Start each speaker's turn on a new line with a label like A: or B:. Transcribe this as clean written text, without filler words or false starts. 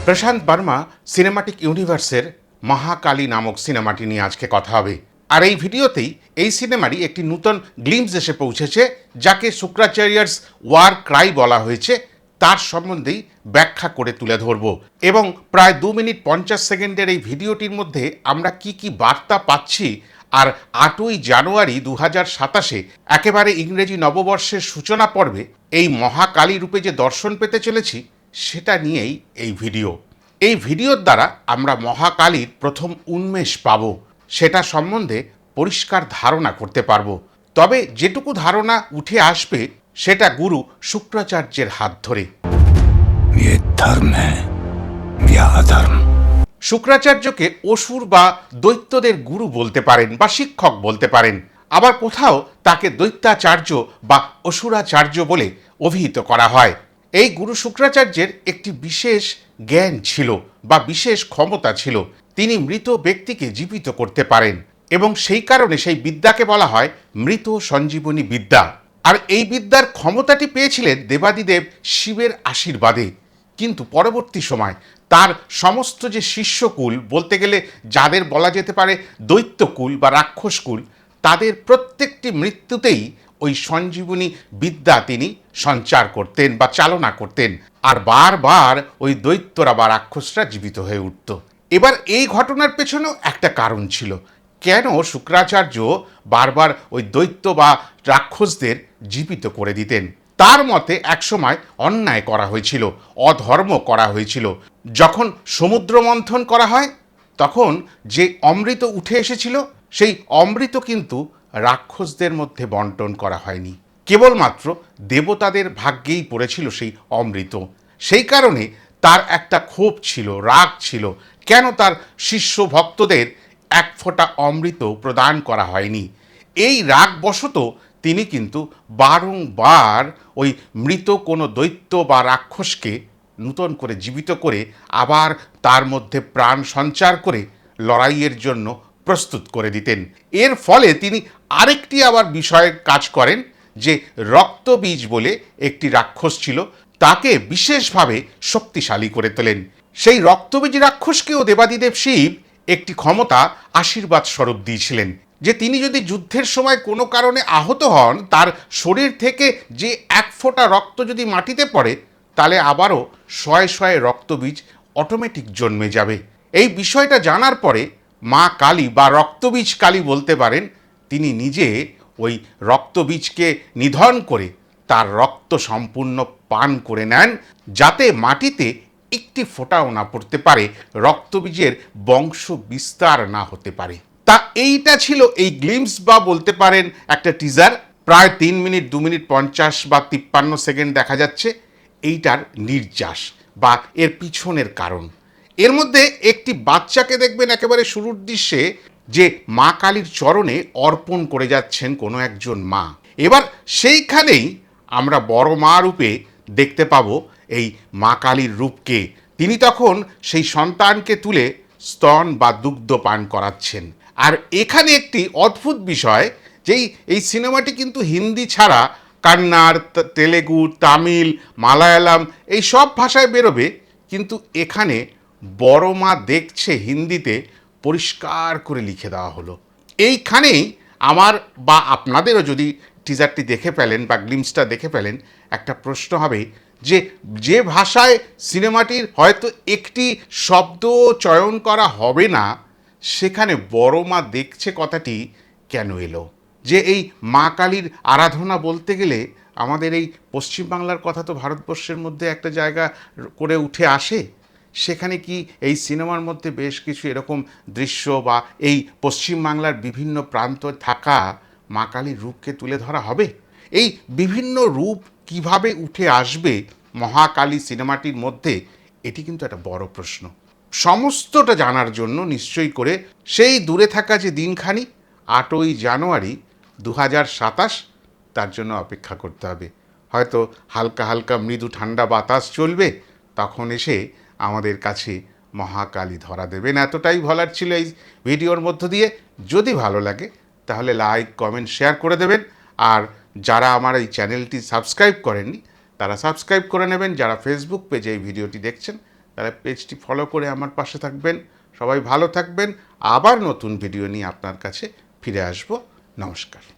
A: প্রশান্ত Varma cinematic ইউনিভার্সের মহাকালী নামক সিনেমাটি নিয়ে আজকে কথা হবে। আর এই ভিডিওতেই এই সিনেমারই একটি নূতন গ্লিমস এসে পৌঁছেছে, যাকে শুক্রাচার্যস ওয়ার ক্রাই বলা হয়েছে। তার সম্বন্ধেই ব্যাখ্যা করে তুলে ধরব এবং প্রায় 2 মিনিট 50 সেকেন্ডের এই ভিডিওটির মধ্যে আমরা কি কি বার্তা পাচ্ছি, আর 8ই জানুয়ারি 2027 একেবারে ইংরেজি নববর্ষের সূচনা পর্বে এই মহাকালী রূপে যে দর্শন পেতে চলেছি সেটা নিয়েই এই ভিডিও। এই ভিডিওর দ্বারা আমরা মহাকালীর প্রথম উন্মেষ পাব, সেটা সম্বন্ধে পরিষ্কার ধারণা করতে পারব। তবে যেটুকু ধারণা উঠে আসবে সেটা গুরু শুক্রাচার্যের হাত ধরে। শুক্রাচার্যকে অসুর বা দৈত্যদের গুরু বলতে পারেন বা শিক্ষক বলতে পারেন, আবার কোথাও তাকে দৈত্যাচার্য বা অসুরাচার্য বলে অভিহিত করা হয়। এই গুরু শুক্রাচার্যের একটি বিশেষ জ্ঞান ছিল বা বিশেষ ক্ষমতা ছিল। তিনি মৃত ব্যক্তিকে জীবিত করতে পারেন এবং সেই কারণে সেই বিদ্যাকে বলা হয় মৃত সঞ্জীবনী বিদ্যা। আর এই বিদ্যার ক্ষমতাটি পেয়েছিলেন দেবাদিদেব শিবের আশীর্বাদে। কিন্তু পরবর্তী সময় তার সমস্ত যে শিষ্যকুল, বলতে গেলে যাদের বলা যেতে পারে দৈত্যকুল বা রাক্ষসকুল, তাদের প্রত্যেকটি মৃত্যুতেই ওই সঞ্জীবনী বিদ্যা তিনি সঞ্চার করতেন বা চালনা করতেন, আর বারবার ওই দৈত্যরা বা রাক্ষসরা জীবিত হয়ে উঠত। এবার এই ঘটনার পেছনেও একটা কারণ ছিল, কেন শুক্রাচার্য বারবার ওই দৈত্য বা রাক্ষসদের জীবিত করে দিতেন। তার মতে একসময় অন্যায় করা হয়েছিল, অধর্ম করা হয়েছিল। যখন সমুদ্র মন্থন করা হয় তখন যে অমৃত উঠে এসেছিল, সেই অমৃত কিন্তু রাক্ষসদের মধ্যে বন্টন করা হয়নি, কেবলমাত্র দেবতাদের ভাগ্যেই পড়েছিল সেই অমৃত। সেই কারণে তার একটা ক্ষোভ ছিল, রাগ ছিল, কেন তার শিষ্য ভক্তদের এক ফোঁটা অমৃত প্রদান করা হয়নি। এই রাগবশত তিনি কিন্তু বারংবার ওই মৃত কোনো দৈত্য বা রাক্ষসকে নূতন করে জীবিত করে আবার তার মধ্যে প্রাণ সঞ্চার করে লড়াইয়ের জন্য প্রস্তুত করে দিতেন। এর ফলে তিনি আরেকটি আবার বিষয়ে কাজ করেন, যে রক্তবীজ বলে একটি রাক্ষস ছিল, তাকে বিশেষভাবে শক্তিশালী করে তোলেন। সেই রক্তবীজ রাক্ষসকেও দেবাদিদেব শিব একটি ক্ষমতা আশীর্বাদ স্বরূপ দিয়েছিলেন, যে তিনি যদি যুদ্ধের সময় কোনো কারণে আহত হন, তার শরীর থেকে যে এক ফোঁটা রক্ত যদি মাটিতে পড়ে, তাহলে আবারও শয়ে শয়ে রক্তবীজ অটোমেটিক জন্মে যাবে। এই বিষয়টা জানার পরে মা কালী বা রক্তবীজ কালী বলতে পারেন, তিনি নিজে ওই রক্তবীজকে নিধন করে তার রক্ত সম্পূর্ণ পান করে নেন, যাতে মাটিতে একটি ফোঁটাও না পড়তে পারে, রক্তবীজের বংশ বিস্তার না হতে পারে। তা এইটা ছিল এই গ্লিমস বা বলতে পারেন একটা টিজার। প্রায় 3 মিনিট 2 মিনিট 50 বা 53 সেকেন্ড দেখা যাচ্ছে এইটার নির্যাস বা এর পিছনের কারণ। এর মধ্যে একটি বাচ্চাকে দেখবেন একেবারে শুরুর দৃশ্যে, যে মা কালীর চরণে অর্পণ করে যাচ্ছেন কোনো একজন মা। এবার সেইখানেই আমরা বড় মা রূপে দেখতে পাবো এই মা কালীর রূপকে। তিনি তখন সেই সন্তানকে তুলে স্তন বা দুগ্ধ পান করাচ্ছেন। আর এখানে একটি অদ্ভুত বিষয়, যেই এই সিনেমাটি কিন্তু হিন্দি ছাড়া কান্নাড়, তেলেগু, তামিল, মালায়ালাম এই সব ভাষায় বেরোবে, কিন্তু এখানে বড় মা দেখছে হিন্দিতে পরিষ্কার করে লিখে দেওয়া হলো। এইখানেই আমার বা আপনাদেরও যদি টিজারটি দেখে ফেলেন বা গ্লিমসটা দেখে ফেলেন, একটা প্রশ্ন হবে যে যে ভাষায় সিনেমাটির হয়তো একটি শব্দ চয়ন করা হবে না, সেখানে বড় মা দেখছে কথাটি কেন এলো? যে এই মা কালীর আরাধনা বলতে গেলে আমাদের এই পশ্চিমবাংলার কথা তো ভারতবর্ষের মধ্যে একটা জায়গা করে উঠে আসে। সেখানে কি এই সিনেমার মধ্যে বেশ কিছু এরকম দৃশ্য বা এই পশ্চিমবাংলার বিভিন্ন প্রান্ত থাকা মা কালীর রূপকে তুলে ধরা হবে? এই বিভিন্ন রূপ কিভাবে উঠে আসবে মহাকালী সিনেমাটির মধ্যে, এটি কিন্তু একটা বড় প্রশ্ন। সমস্তটা জানার জন্য নিশ্চয়ই করে সেই দূরে থাকা যে দিনখানি 8ই জানুয়ারি 2027, তার জন্য অপেক্ষা করতে হবে। হয়তো হালকা হালকা মৃদু ঠান্ডা বাতাস চলবে, তখন এসে আমাদের কাছে মহাকালী ধরা দেবেন। এতটাই বলার ছিল এই ভিডিওর মধ্য দিয়ে। যদি ভালো লাগে তাহলে লাইক, কমেন্ট, শেয়ার করে দেবেন। আর যারা আমার এই চ্যানেলটি সাবস্ক্রাইব করেননি তারা সাবস্ক্রাইব করে নেবেন। যারা ফেসবুক পেজে এই ভিডিওটি দেখছেন তাহলে পেজটি ফলো করে আমার পাশে থাকবেন। সবাই ভালো থাকবেন। আবার নতুন ভিডিও নিয়ে আপনার কাছে ফিরে আসব। নমস্কার।